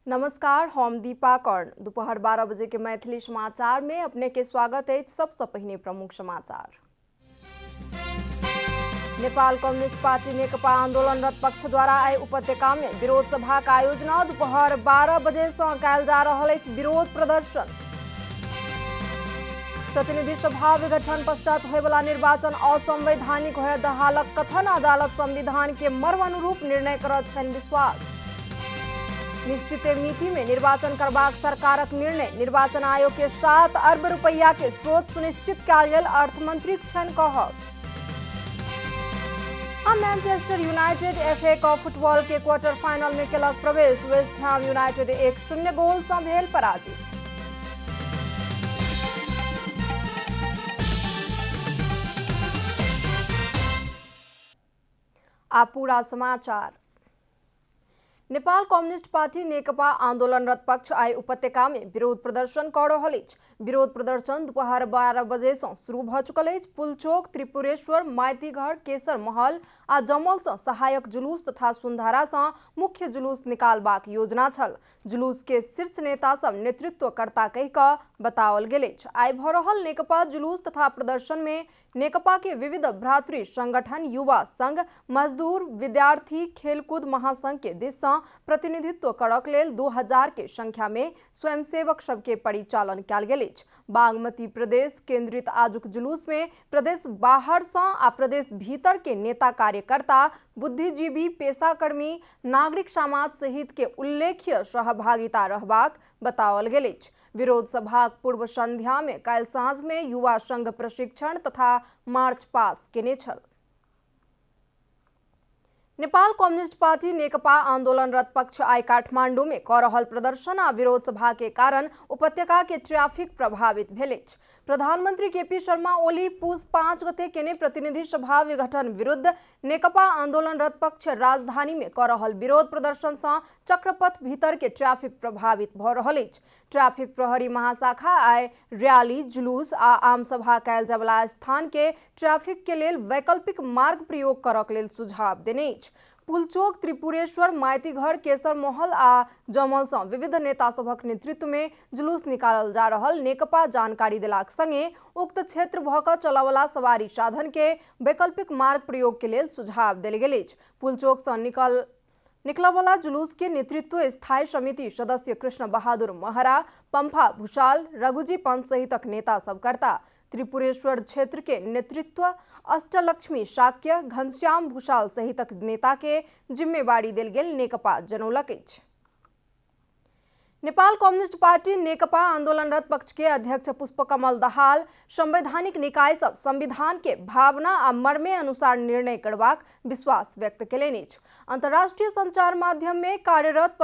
नमस्कार, हम दीपा कर्ण। दोपहर 12 बजे के मैथिली समाचार में अपने के स्वागत है। सबसे पहले प्रमुख समाचार। नेपाल कम्युनिस्ट पार्टी नेकपा आंदोलनरत पक्ष द्वारा आई उपत्यका में विरोध सभा का आयोजना। दोपहर 12 बजे से कयल जा रहल अछि विरोध प्रदर्शन। प्रतिनिधि सभा विघटन पश्चात होय वाला निर्वाचन असंवैधानिक होय दहालक कथन। अदालत संविधान के मर्म अनुरूप निर्णय करत छनि विश्वास। निश्चित मिति में निर्वाचन करबाक सरकारक निर्णय। निर्वाचन आयोग के 7 अरब रुपया के स्रोत सुनिश्चित कयल गेल। अर्थमंत्री छनि कहब। Manchester United FA cup football के क्वार्टर फाइनल में केलक प्रवेश। वेस्ट हैम यूनाइटेड 1-0 गोल से भेल पराजित। आ पूरा समाचार। नेपाल कम्युनिस्ट पार्टी नेकपा आंदोलनरत पक्ष आई उपत्यका में विरोध प्रदर्शन कर रहल अछि। विरोध प्रदर्शन दोपहर 12 बजे से शुरू भ चुकल अछि। पुलचोक, त्रिपुरेश्वर, माइतीघर, केसर महल आ जमल से सहायक जुलूस तथा सुंधारा से मुख्य जुलूस निकालबाक योजना छल। जुलूस के शीर्ष नेता सब नेतृत्वकर्ता कहि कऽ बताओल गेल अछि। आई भ रहल नेकपा जुलूस तथा प्रदर्शन में नेकपा के विविध भ्रातृ संगठन, युवा संघ, मजदूर, विद्यार्थी, खेलकूद महासंघ के दिस से प्रतिनिधित्व करक लेल 2000 के संख्या में स्वयंसेवक सबके परिचालन कयल गेल अछि। बागमती प्रदेश केंद्रित आजुक जुलूस में प्रदेश बाहर से आ प्रदेश भीतर के नेता कार्यकर्ता, बुद्धिजीवी, पेशाकर्मी, नागरिक समाज सहित के उल्लेखनीय सहभागिता रहबाक बताओल गेल अछि। विरोध सभा पूर्व संध्या में काल्हि साँझ में युवा संघ प्रशिक्षण तथा मार्च पास केने छल। नेपाल कम्युनिस्ट पार्टी नेकपा आंदोलनरत पक्ष आई काठमांडू में क रहल प्रदर्शन आ विरोध सभा के कारण उपत्यका के ट्रैफिक प्रभावित भेल अछि। प्रधानमंत्री केपी शर्मा ओली पूस 5 गते केने प्रतिनिधि सभा विघटन विरुद्ध नेकपा आंदोलनरत पक्ष राजधानी में क रहल विरोध प्रदर्शन से चक्रपथ भीतर के ट्रैफिक प्रभावित भ रहल अछि। ट्रैफिक प्रहरी महाशाखा आई रैली, जुलूस आ आम सभा कयल जायवला स्थान के ट्रैफिक के लेल वैकल्पिक मार्ग प्रयोग करक लेल सुझाव देने अछि। पुलचोक, त्रिपुरेश्वर, माइतीघर, केसर महल आ जमल से विविध नेता सभक नेतृत्व में जुलूस निकालल जा रहल नेकपा जानकारी देलाक संगे उक्त क्षेत्र भऽ कऽ चलयवला सवारी साधन के वैकल्पिक मार्ग प्रयोग के लेल सुझाव देल गेल अछि। पुलचोक से निकलयवला जुलूस के नेतृत्व स्थायी समिति सदस्य कृष्ण बहादुर महरा, पंफा भूषाल, रघुजी पंत सहितक नेता सब करता। त्रिपुरेश्वर क्षेत्र के नेतृत्व अष्टलक्ष्मी शाक्य, घनश्याम भूषाल सहितक नेता के जिम्मेवारी देल गेल नेकपा जनौलक अछि। नेपाल कम्युनिस्ट पार्टी नेकपा आंदोलनरत पक्ष के अध्यक्ष पुष्पकमल दाहाल संवैधानिक निकाय सब संविधान के भावना आ मर्मे अनुसार निर्णय करबाक विश्वास व्यक्त केलनि अछि। अंतर्राष्ट्रीय संचार माध्यम में कार्यरत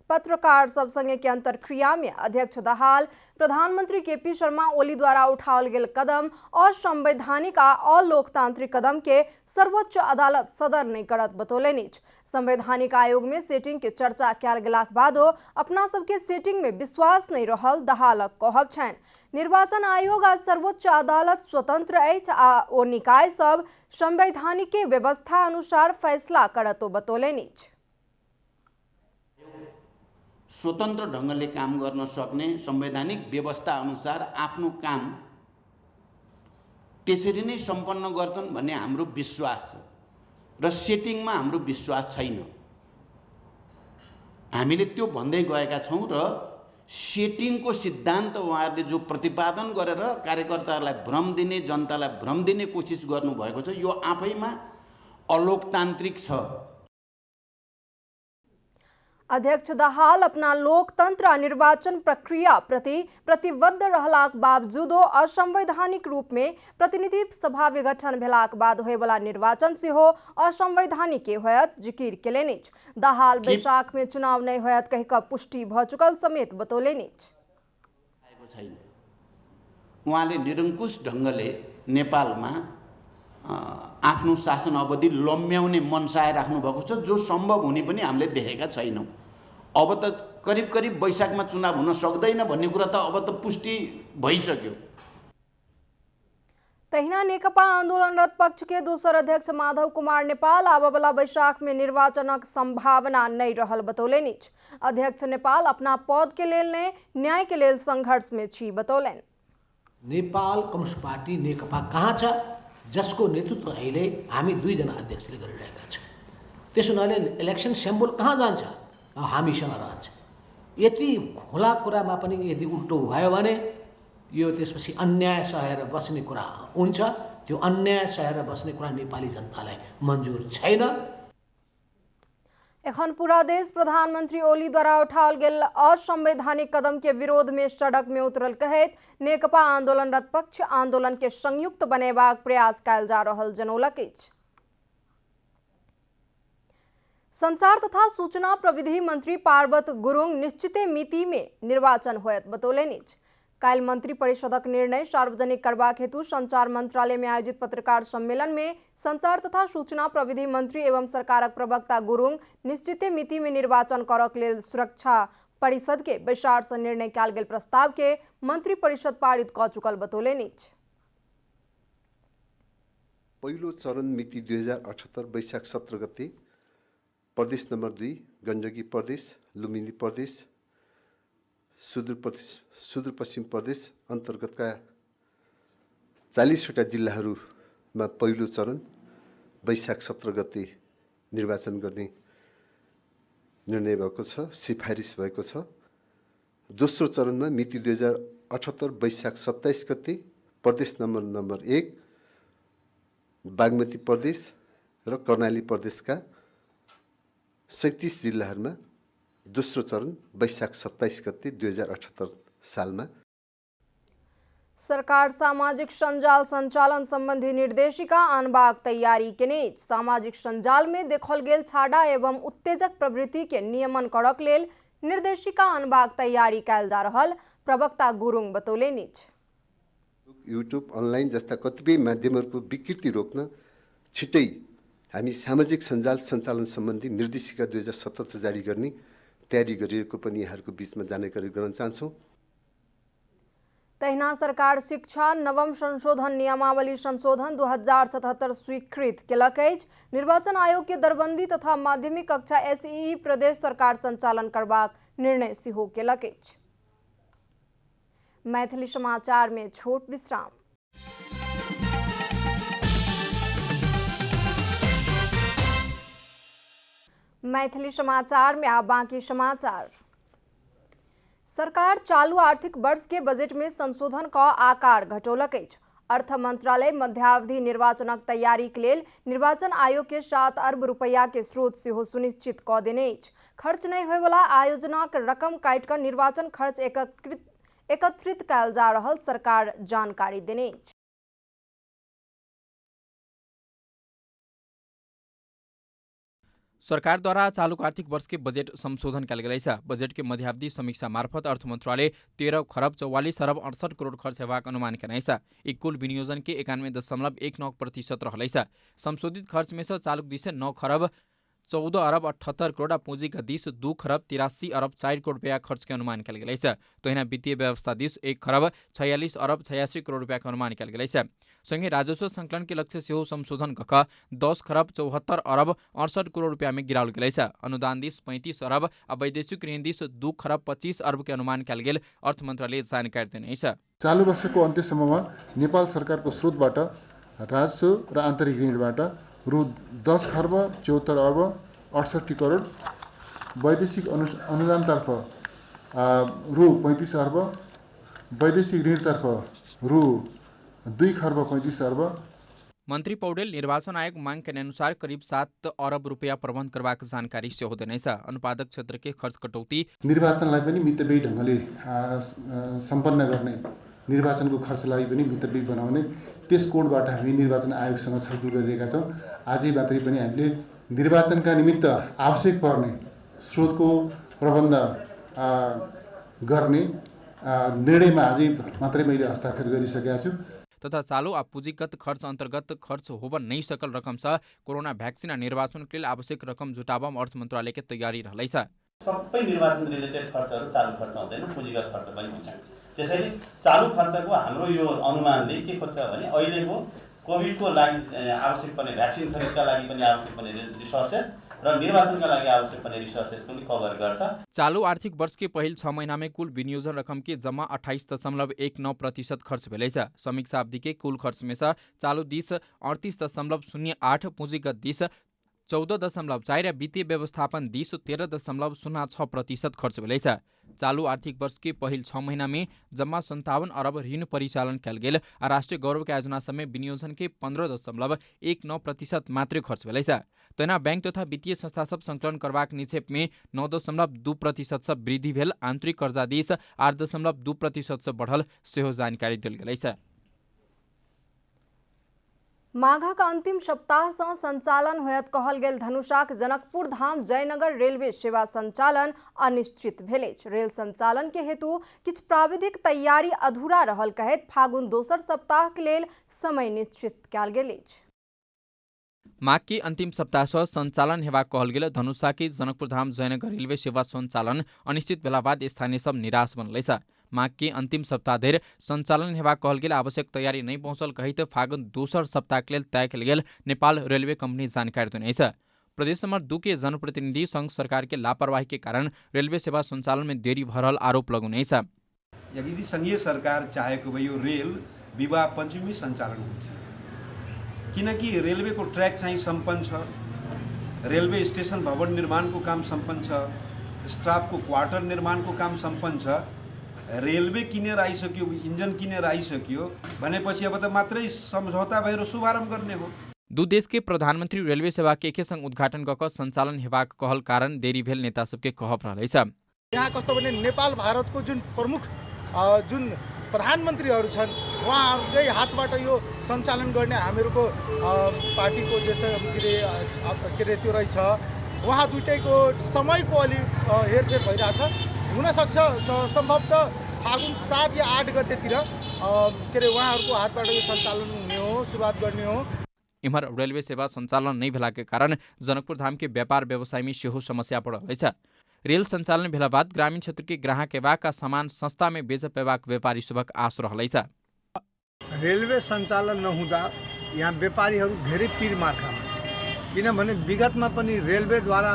पत्रकार सब संगे के अंतरक्रिया में अध्यक्ष दाहाल प्रधानमंत्री केपी शर्मा ओली द्वारा उठाओल गेल कदम असंवैधानिक आ अलोकतांत्रिक कदम के सर्वोच्च अदालत सदर नहीं करत बतौलनि अछि। संवैधानिक आयोग में सेटिंग के चर्चा कयल गेलाक बादो अपना सबके सेटिंग में विश्वास नहीं रहल दाहालक कहब छनि। निर्वाचन आयोग आ सर्वोच्च अदालत स्वतंत्र अछि आ ओ निकाय सब संवैधानिक व्यवस्था अनुसार फैसला करतो बतौलनि अछि। स्वतन्त्र ढङ्गले काम गर्न सक्ने संवैधानिक व्यवस्था अनुसार आफ्नो काम त्यसरी नै सम्पन्न गर्छन् भन्ने हाम्रो विश्वास छ र सेटिङमा हाम्रो विश्वास छैन। हामीले त्यो भन्दै गएका छौं र सेटिङको सिद्धान्त उहाँहरूले जो प्रतिपादन गरेर कार्यकर्ताहरूलाई भ्रम दिने, जनतालाई भ्रम दिने कोसिस गर्नुभएको छ, यो आफैमा अलोकतान्त्रिक छ। अध्यक्ष दाहाल अपना लोकतंत्र आ निर्वाचन प्रक्रिया प्रति प्रतिबद्ध रहलाक बावजूदो असंवैधानिक रूप में प्रतिनिधि सभा विघटन भेलाक बाद होय वाला निर्वाचन सेहो असंवैधानिक होयत जिकिर केलनि अछि। दाहाल बैसाख में चुनाव नहीं होयत कहि कऽ पुष्टि भ चुकल समेत बतौलनि अछि। उहाँले निरंकुश ढङ्गले नेपालमा आफ्नो शासन अवधि लम्ब्याउने मनसाय राख्नु भएको छ, जो सम्भव हुने पनि हामीले देखेका छैनौं। अब त करिब करिब बैशाखमा चुनाव हुन सक्दैन भन्ने कुरा त अब त पुष्टि भइसक्यो। तहिना नेकपा आंदोलनरत पक्ष के दोसर अध्यक्ष माधव कुमार नेपाल आबवला वैशाख में निर्वाचनक संभावना नहीं रहल बतौलेनि। अध्यक्ष नेपाल अपना पद के लेल ने न्याय के लेल संघर्ष में छी बतौलेन। नेपाल कम्युनिस्ट पार्टी नेकपा कहाँ छ जसको नेतृत्व अहिले हामी दुईजना अध्यक्षले गरिरहेका छौँ। त्यसो हुनाले इलेक्सन सिम्बल कहाँ जान्छ? हामीसँग रहन्छ। यति खुला कुरामा पनि यदि उल्टो भयो भने यो त्यसपछि अन्याय सहेर बस्ने कुरा हुन्छ। त्यो अन्याय सहेर बस्ने कुरा नेपाली जनतालाई मन्जुर छैन। एखन पूरा देश प्रधानमंत्री ओली द्वारा उठाओल गेल असंवैधानिक कदम के विरोध में सड़क में उतरल कहैत नेकपा आंदोलनरत पक्ष आंदोलन के संयुक्त बनेबाक प्रयास कयल जा रहल जनौलक अछि। संचार तथा सूचना प्रविधि मंत्री पार्वत गुरुङ निश्चिते मिति में निर्वाचन होयत बतौलेनि। काल मंत्री परिषदक निर्णय सार्वजनिक करबाक हेतु संचार मंत्रालय में आयोजित पत्रकार सम्मेलन में संचार तथा सूचना प्रविधि मंत्री एवं सरकारक प्रवक्ता गुरुङ निश्चिते मिति में निर्वाचन करक लेल सुरक्षा परिषद के बैसार से निर्णय कयल गेल प्रस्ताव के मंत्री परिषद पारित क चुकल बतौलेनि। पहिलो चरण मिति 2078 वैशाख 17 गते प्रदेश नम्बर 2 गण्डकी प्रदेश, लुम्बिनी प्रदेश, सुदूरपश्चिम प्रदेश अन्तर्गतका 40वटा जिल्लाहरूमा पहिलो चरण वैशाख 17 गते निर्वाचन गर्ने निर्णय भएको छ, सिफारिस भएको छ। दोस्रो चरणमा मिति 2078 वैशाख 27 गते प्रदेश नम्बर 1 बागमती प्रदेश र कर्णाली प्रदेशका 37 जिल्लाहरूमा दोस्रो चरण वैशाख 27 गते 2078 सालमा। सरकार सामाजिक संजाल संचालन संबंधी निर्देशिका आनबाक तैयारी केने। सामाजिक संजाल में देखल गेल छाड़ा एवं उत्तेजक प्रवृत्ति के नियमन करक लेल निर्देशिका आनबाक तैयारी कयल जा रहल प्रवक्ता गुरुङ बतौलेनि। युट्युब, अनलाइन जस्ता कतिपय माध्यमहरूको विकृति रोक्न छिट्टै हामी सामाजिक सञ्जाल सञ्चालन सम्बन्धी निर्देशिका 2077 जारी गर्ने तयारी गरिएको पनि यहाँहरूको बीचमा जानकारी गराउन चाहन्छौँ। तहिना सरकार शिक्षा नवम संशोधन नियमावली संशोधन 2077 स्वीकृत केलक अछि। निर्वाचन आयोग के दरबंदी तथा माध्यमिक कक्षा एसईई प्रदेश सरकार संचालन करबाक निर्णय सेहो केलक अछि। मैथिली समाचार में छोट विश्राम। मैथिली समाचार में अब बाकी समाचार। सरकार चालू आर्थिक वर्ष के बजट में संशोधन का आकार घटौलक अछि। अर्थ मंत्रालय मध्यावधि निर्वाचनक तैयारी के लेल निर्वाचन आयोग के 7 अरब रुपया के स्रोत सेहो सुनिश्चित क देने अछि। खर्च नहीं होय वाला आयोजनाक रकम काटि क निर्वाचन खर्च एकत्रित कयल जा रहल सरकार जानकारी देने अछि। सरकारद्वारा चालू आर्थिक वर्ष के बजेट संशोधन कयल गेल अछि। बजेट के मध्यावधि समीक्षा मार्फत अर्थ मंत्रालय 13 खरब 44 अरब 68 करोड़ खर्च हेबाक अनुमान केने अछि। ई कुल विनियोजन के 91.19% रहल अछि। संशोधित खर्च में से चालू दिस 9 खरब 14 अरब 78 करोड़ पूंजी का दिस 2 खरब 83 अरब 4 करोड़ रुपया खर्च के अनुमान कयल गेल अछि। तहिना वित्तीय व्यवस्था दिस 1 खरब 46 अरब 86 करोड़ रुपया के अनुमान कयल गेल अछि। संगे राजस्व संकलन के लक्ष्य सेहो संशोधन कऽ 10 खरब 74 अरब 68 करोड़ रुपया में गिराओल गेल अछि। अनुदान दिस 35 अरब आ वैदेशिक ऋण दिस 2 खरब 25 अरब के अनुमान कयल गेल अर्थ मंत्रालय जानकारी देने अछि। चालू वर्षको अन्त्यसम्ममा नेपाल सरकारको स्रोतबाट राजस्व र आन्तरिक ऋणबाट रु 10 खर्ब 74 अर्ब 68 करोड, वैदेशिक अनुदानतर्फ रु 35 अर्ब, वैदेशिक ऋणतर्फ रु 2 खर्ब 35 अर्ब। मंत्री पौडेल निर्वाचन आयोग मांग के अनुसार करीब 7 अरब रुपया प्रबन्ध करबाक जानकारी सेहो देने छ। अनुपादक क्षेत्र के खर्च कटौती निर्वाचनलाई पनि मितव्ययी ढङ्गले सम्पन्न गर्ने, निर्वाचनको खर्चलाई पनि मितव्ययी बनाउने त्यस कोडबाट हामी निर्वाचन आयोगसँग छलफल गरिरहेका छौँ। आजै मात्रै पनि हामीले निर्वाचनका निमित्त आवश्यक पर्ने स्रोतको प्रबन्ध गर्ने निर्णयमा आजै मात्रै मैले हस्ताक्षर गरिसकेका छु। तथा चालू आ पूंजीगत खर्च अंतर्गत खर्च होब नहीं सकल रकम से कोरोना भैक्सीन निर्वाचन के लिए आवश्यक रकम जुटाबम अर्थ मंत्रालय के तैयारी रहलै छ। सबै निर्वाचन रिलेटेड खर्चहरू चालू खर्च हुँदैन, पूंजीगत खर्च पनि हुन्छ। त्यसैले चालु खर्चको हाम्रो यो अनुमानले के खोज्छ भने अहिलेको कोभिडको लागि आवश्यक पर्ने भ्याक्सिन खरिदका लागि पनि आवश्यक पर्ने रिसोर्सेस र निर्वाचनका लागि आवश्यक पर्ने रिसोर्सेस पनि कभर गर्छ। चालू आर्थिक वर्ष के पहिल 6 महीना में कुल विनियोजन रकम के जमा 28.19% खर्च भेलै छ। समीक्षा अवधि के कुल खर्च में से चालू दिस 38.08, पूंजीगत दिस 14.4 र वित्तीय व्यवस्थापन दिस 13.06% खर्च भेलै छ। चालू आर्थिक वर्ष के पहिल 6 महीना में जम्मा 57 अरब ऋण परिचालन कयल गेल आ राष्ट्रीय गौरव के योजना समय विनियोजन के 15.19% मात्रै खर्च भेलै छ। तैना बैंक तथा वित्तीय संस्था सब संकलन करबाक निक्षेप में 9.2% से वृद्धि भेल। आंतरिक कर्जा दिस 8.2% से बढ़ल सेहो जानकारी देल गेलै छ। माघक अंतिम सप्ताह से संचालन होयत कहल गेल धनुषाक जनकपुर धाम जयनगर रेलवे सेवा संचालन अनिश्चित भेलै। रेल संचालन के हेतु किछ प्राविधिक तैयारी अधूरा रहल कहैत फागुन दोसर सप्ताह के लेल समय निश्चित कयल गेल अछि। माघ के अंतिम सप्ताह से संचालन हेबाक कहल गेल धनुषा के जनकपुर धाम जयनगर रेलवे सेवा संचालन अनिश्चित भेला बाद स्थानीय सब निराश बनलै छ। माघ के अंतिम सप्ताह धरि संचालन हेबाक कहल गेल आवश्यक तैयारी नहीं पहुंचल कहित फागुन दोसर सप्ताह के लेल तय कयल गेल नेपाल रेलवे कंपनी जानकारी देने छ। प्रदेश नंबर 2 के जनप्रतिनिधि संघ सरकार के लापरवाही के कारण रेलवे सेवा संचालन में देरी भरल आरोप लगाउने छ। यदि संघीय सरकार चाहेको भए यो रेल विवाह पञ्चमी सञ्चालन हुन्थ्यो, किनकि रेलवेको ट्र्याक चाहिँ सम्पन्न छ, रेलवे स्टेशन भवन निर्माणको काम सम्पन्न छ, स्टाफको क्वार्टर निर्माणको काम सम्पन्न छ, रेलवे किनेर आइसक्यो, इन्जन किनेर आइसक्यो भनेपछि अब त मात्रै सम्झौता भएर शुभारम्भ गर्ने हो। दू देश के प्रधानमंत्री रेलवे सेवा के एके संग उद्घाटन गक संचालन हेबाक कहल कारण देरी भेल नेता सबके कहब रहलै छ। यहाँ कस्तो भने नेपाल भारतको जुन प्रमुख जुन प्रधानमन्त्रीहरू छन् उहाँहरूकै हातबाट यो सञ्चालन गर्ने हामीहरूको पार्टीको के रे त्यो रहेछ। उहाँ दुईटैको समयको अलि हेरफेर भइरहेछ। हुनसक्छ सम्भवतः फागुन 7 या 8 गतेतिर के रे उहाँहरूको हातबाट यो सञ्चालन हुने हो, सुरुवात गर्ने हो। इम्हर रेलवे सेवा संचालन नहीं भेला के कारण जनकपुर धाम के व्यापार व्यवसाय में सेहो समस्या पड़ल छ। रेल संचालन भेला बाद ग्रामीण क्षेत्र के ग्राहक एवाक का सामान सस्ता में बेच पेवाक व्यापारी सबक आश रहलै छ। रेलवे सञ्चालन नहुँदा यहाँ व्यापारीहरू धेरै पीर मार्खामा, किनभने विगतमा पनि रेलवेद्वारा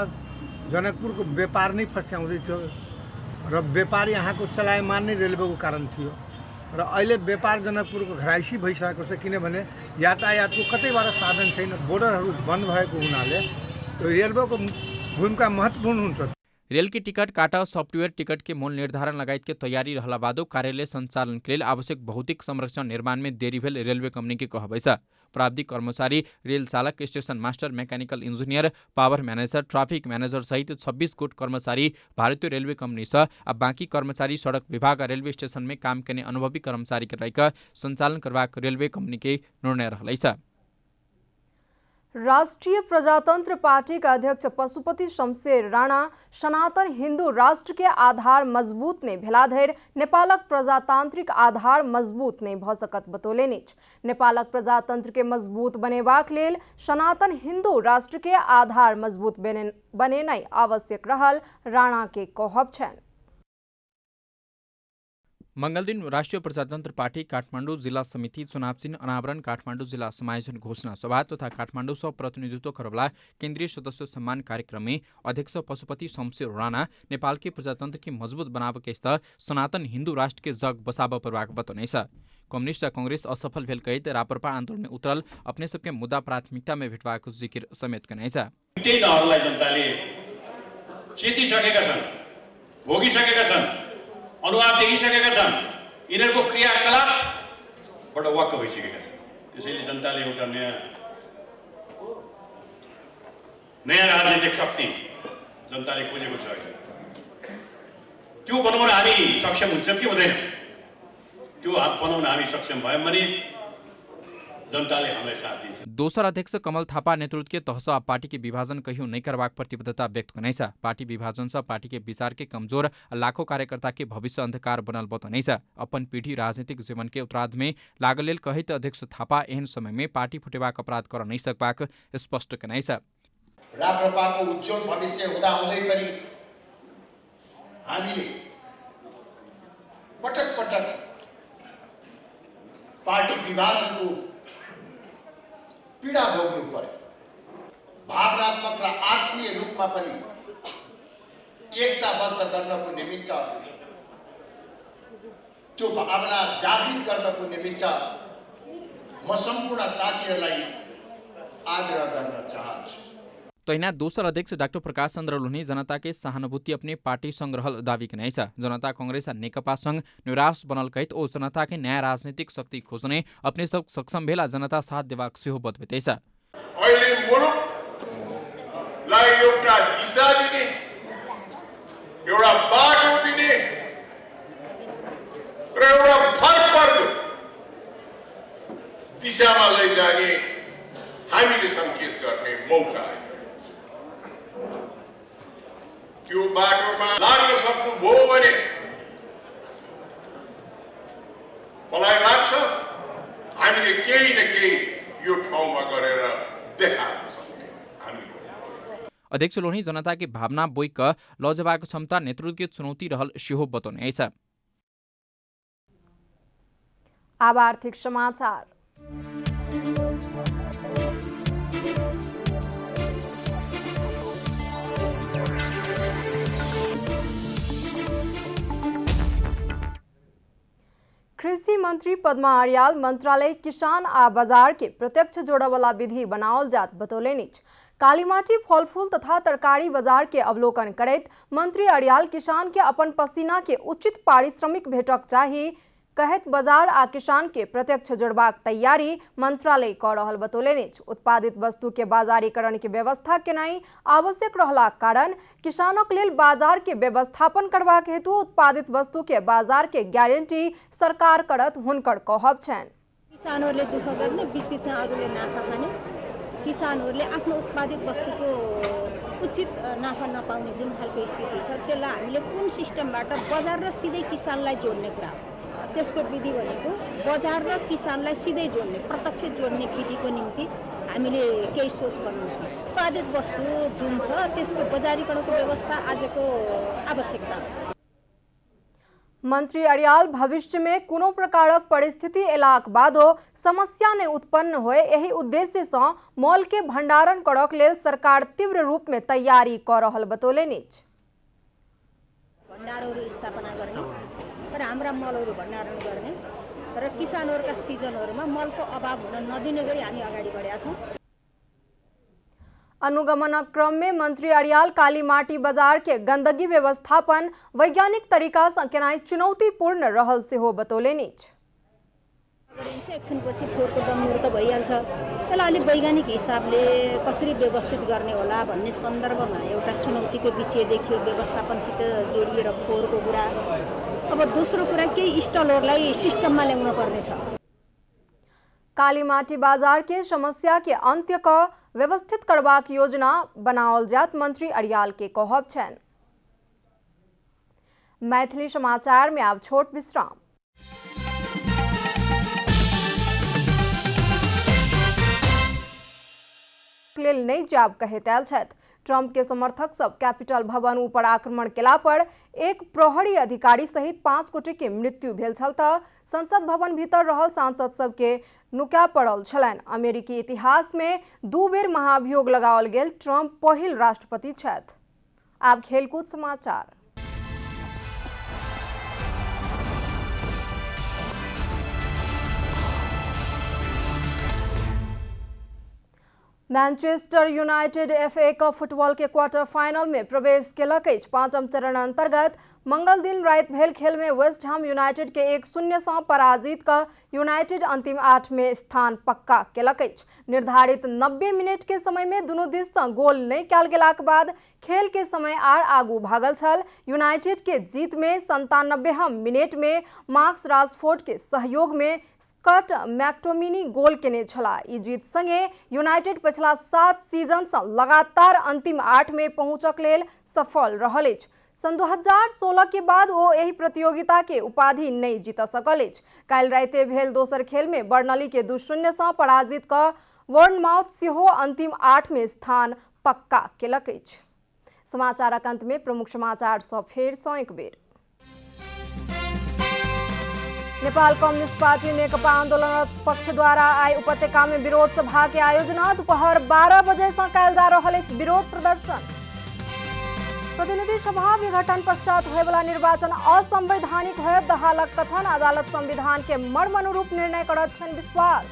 जनकपुरको व्यापार नै फस्याउँदै थियो र व्यापार यहाँको चलायमान नै रेलवेको कारण थियो र अहिले व्यापार जनकपुरको घराइसी भइसकेको छ, किनभने यातायातको कतैबाट साधन छैन। बोर्डरहरू बन्द भएको हुनाले रेलवेको भूमिका महत्त्वपूर्ण हुन्छ। रेल की टिकट काटा सॉफ्टवेयर टिकट के मूल्य निर्धारण लगायत के तैयारी रहला बादो कार्यालय संचालन के लिए आवश्यक भौतिक संरक्षण निर्माण में देरी भेल रेलवे कंपनी के कहबै छ। प्राविधिक कर्मचारी, रेल चालक, station master, mechanical engineer, power manager, traffic manager सहित 26 गुट कर्मचारी भारतीय रेलवे कंपनी छ। अब बाँकी कर्मचारी सड़क विभाग और रेलवे स्टेशन में काम करने अनुभवी कर्मचारी के रहिका संचालन करवाक रेलवे कंपनी के निर्णय रहलै छ। राष्ट्रीय प्रजातंत्र पार्टी का अध्यक्ष पशुपति शमशेर राणा सनातन हिंदू राष्ट्र के आधार मजबूत ने भेलाधर नेपालक प्रजातांत्रिक आधार मजबूत ने भ सकत बतौलेनि। नेपालक प्रजातंत्र के मजबूत बनेबाक लेल सनातन हिंदू राष्ट्र के आधार मजबूत बनेनाइ आवश्यक रहल राणा के कहब छन्। मंगल दिन राष्ट्रीय प्रजातंत्र पार्टी काठमाडौँ जिला समिति चुनाव चिन्ह अनावरण, काठमाडौँ जिला समायोजन घोषणा सभा तथा काठमाडौँ सह प्रतिनिधित्व करवला केंद्रीय सदस्य सम्मान कार्यक्रम में अध्यक्ष पशुपति शमशेर राणा नेपाल के प्रजातंत्र की मजबूत बनाव के सनातन हिंदू राष्ट्र के जग बसाव परवाक बतौने छ। कम्युनिस्ट कांग्रेस असफल भेल कहित राप्रपा आंदोलन में उतरल अपने सबके मुद्दा प्राथमिकता में भेटवाको जिकिर समेत कनै छ। जनताले चेतिसकेका छन्, भोगिसकेका छन्, अनुहार देखिसकेका छन्, यिनीहरूको क्रियाकलापबाट वाक्क भइसकेका छन्। त्यसैले जनताले एउटा नयाँ राजनीतिक शक्ति जनताले खोजेको छ। त्यो बनाउन हामी सक्षम हुन्छौँ कि हुँदैन? त्यो बनाउन हामी सक्षम भयौँ भने जनताले हामीलाई साथ दिन्छ। दोसर अध्यक्ष कमल थापा नेतृत्व के तहसा पार्टी के विभाजन कहियो नहीं करवाक प्रतिबद्धता व्यक्त करने छ। पार्टी विभाजन से पार्टी के विचार के कमजोर लाखों कार्यकर्ता के भविष्य अंधकार बनल बतौने छ। अपन पीढ़ी राजनीतिक जीवन के उत्तरार्ध में लागल कहित अध्यक्ष थापा एहन समय में पार्टी फुटेवाक अपराध कर नहीं सकबाक स्पष्ट करने छ। राप्रपाको उज्जवल भविष्य हुँदा हुँदै पनि हामीले पटक पटक पार्टी विभाजनको पीडा भोग्नु पर्यो। भावनात्मक र आत्मीय रूपमा पनि एकताबद्ध गर्नको निमित्त, त्यो भावना जागृत गर्नको निमित्त म सम्पूर्ण साथीहरूलाई आग्रह गर्न चाहन्छु। तैना दोसर अध्यक्ष डाक्टर प्रकाश चन्द्र लुनी जनता के सहानुभूति अपने पार्टी संग रहल दावी के नैसा जनता कांग्रेस नेकपा संग निराश बनल कहित ओ जनता के नयाँ राजनीतिक शक्ति खोज्ने अपने सब सक्षम भेला जनता साथ देवाक सेहो बतबेतैसा। अहिले मुलुकलाई एउटा दिशा दिने, एउटा बाटो दिने र एउटा फरपर्दो दिशामा लैजाने हामीले संकेत गर्ने मौका आयो। त्यो बाटोमा लाग्न सक्नुभयो भने मलाई लाग्छ हामीले केही न केही यो ठाउँमा गरेर देखाउन सक्ने हामी। अध्यक्ष लोनी जनता की भावना बोइक लजवाको क्षमता नेतृत्व की चुनौती रहल सेहो बताउने छ। अब आर्थिक समाचार। कृषि मंत्री पद्मा आर्याल मंत्रालय किसान आ बाजार के प्रत्यक्ष जोड़ा वाला विधि बनावल जात बतौले निच। कालीमाटी फलफूल तथा तरकारी बाजार के अवलोकन करैत मंत्री आर्याल किसान के अपन पसीना के उचित पारिश्रमिक भेटक चाहिए कहत बाजार आ किसान के प्रत्यक्ष जोड़बाक तैयारी मंत्रालय क रहल बतौले निच। उत्पादित वस्तु के बाजारीकरण के व्यवस्था केनाई आवश्यक रहला कारण किसानक लेल बाजार के व्यवस्थापन करबाक हेतु उत्पादित वस्तु के बाजार के ग्यारेंटी सरकार करत हुनकर कहब छन्। किसानहरूले दुःख गर्ने बीच-बीचमा अरूले नाफा खाने, किसानहरूले आफ्नो उत्पादित वस्तुको उचित नाफा नपाउने जुन खालको स्थिति छ त्यसलाई हामीले कुन सिस्टमबाट बजार र सिधै किसानलाई जोड्ने कुरा हो। त्यसको विधि भनेको बजार र किसानलाई सिधै जोड्ने, प्रत्यक्ष जोड्ने विधिको निम्ति हामीले केही सोच गर्नु छ। उत्पादित वस्तु जुन छ त्यसको बजारीकरणको व्यवस्था आजको आवश्यकता हो। मंत्री अरियाल भविष्य में कोनो प्रकारक परिस्थिति एलाक बादो समस्या ने उत्पन्न होए यही उद्देश्य से मॉल के भंडारण करक लेल सरकार तीव्र रूप में तैयारी कर रहल बतौले निच। भण्डारहरू स्थापना गर्ने र हाम्रा मलहरू भण्डारण गर्ने र किसानहरूका सिजनहरूमा मलको अभाव हुन नदिने गरी हामी अगाडि बढेका छौँ। अनुगमन क्रम में मंत्री अरियाल कालीमाटी बाजार के गंदगी व्यवस्थापन वैज्ञानिक तरीका से केनाई चुनौतीपूर्ण रहल सेहो बतौले निच। गरिन्छ एकछिनपछि फोहोरको डम्मुहरू त भइहाल्छ, त्यसलाई अलिक वैज्ञानिक हिसाबले कसरी व्यवस्थित गर्ने होला भन्ने सन्दर्भमा एउटा चुनौतीको विषय देखियो। व्यवस्थापनसित जोडिएर फोहोरको कुरा। अब दोस्रो कुरा केही स्टलहरूलाई सिस्टममा ल्याउन पर्ने छ। कालीमाटी बाजार के समस्या के अंत्य का व्यवस्थित करबाक योजना बनावल जात मंत्री अरियाल के कहब छन्। मैथिली समाचार में अब छोट विश्राम। लेल नहीं जाब कहे तैल छथि। ट्रंप के समर्थक सब कैपिटल भवन ऊपर आक्रमण केला पर एक प्रहरी अधिकारी सहित 5 गोटे के मृत्यु भेल छल त संसद भवन भीतर रहल सांसद सब के नुका पड़ल छलनि। अमेरिकी इतिहास में 2 बेर महाभियोग लगाओल गेल ट्रंप पहिल राष्ट्रपति छथि। आब खेलकूद समाचार। Manchester United FA cup football के क्वार्टर फाइनल में प्रवेश केलक। 5म चरण अंतर्गत मंगल दिन रात भेल खेल में वेस्ट हैम यूनाइटेड के 1-0 से पराजित कर यूनाइटेड अंतिम 8 में स्थान पक्का केलक। निर्धारित 90 मिनट के समय में दोनों दिस से गोल नहीं कयल गेलाक बाद खेल के समय आर आगू भागल छल। यूनाइटेड के जीत में 97 मिनट में मार्कस राशफोर्ड के सहयोग में स्कॉट मैक्टोमिनी गोल केने छला। ई जीत संगे यूनाइटेड पिछला 7 सीजन से लगातार अंतिम 8 में पहुंचक लेल सफल रहल अछि। सन 2016 के बाद वो यही प्रतियोगिता के उपाधि नहीं जीत सकल। काल राते भेल दोसर खेल में बर्नली के 2-0 से पराजित कर बर्नमाउथ सेहो अंतिम 8 में स्थान पक्का केलक। समाचारक अंत में प्रमुख समाचार सब फेर सँ एक बेर। नेपाल कम्युनिस्ट पार्टी नेकपा आन्दोलनरत पक्षद्वारा आई उपत्यका में विरोध सभा के आयोजना दोपहर 12 बजे से कयल जा रहल विरोध प्रदर्शन। प्रतिनिधि सभा विघटन पश्चात होय वाला निर्वाचन असंवैधानिक होयत दहालक कथन। अदालत संविधान के मर्म अनुरूप निर्णय करत छन विश्वास।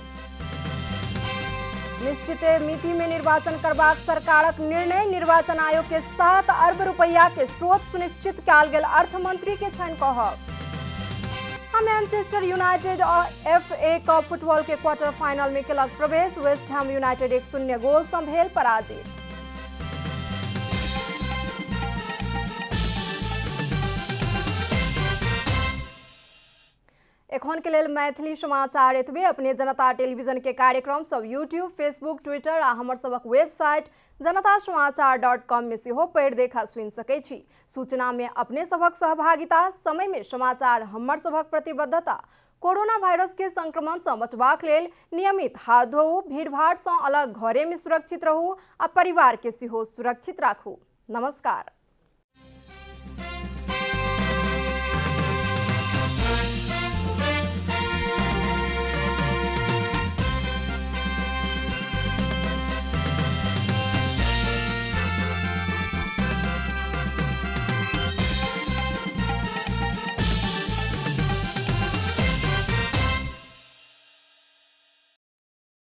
निश्चित मिति में निर्वाचन करबाक सरकारक निर्णय। निर्वाचन आयोग के 7 अरब रुपया के स्रोत सुनिश्चित कयल गेल अर्थमंत्री के छन कहब। मैनचेस्टर यूनाइटेड और FA कप फुटबॉल के क्वार्टर फाइनल में केलक प्रवेश। वेस्ट हैम यूनाइटेड 1-0 गोल सँ भेल पराजित। एखन के लेल मैथिली समाचार एतबे। अपने जनता टेलीविजन के कार्यक्रम सब यूट्यूब, फेसबुक, ट्विटर आ हमर सबक वेबसाइट जनतासमाचार.com में सेहो पढ़ि देखा सुनि सकै छी। सूचना में अपने सबक सहभागिता, समय में समाचार हमर सबक प्रतिबद्धता। कोरोना वायरस के संक्रमण से बचबाक लेल नियमित हाथ धोऊ, भीड़भाड़ से अलग घरे में सुरक्षित रहू आ परिवार के सेहो सुरक्षित राखू। नमस्कार।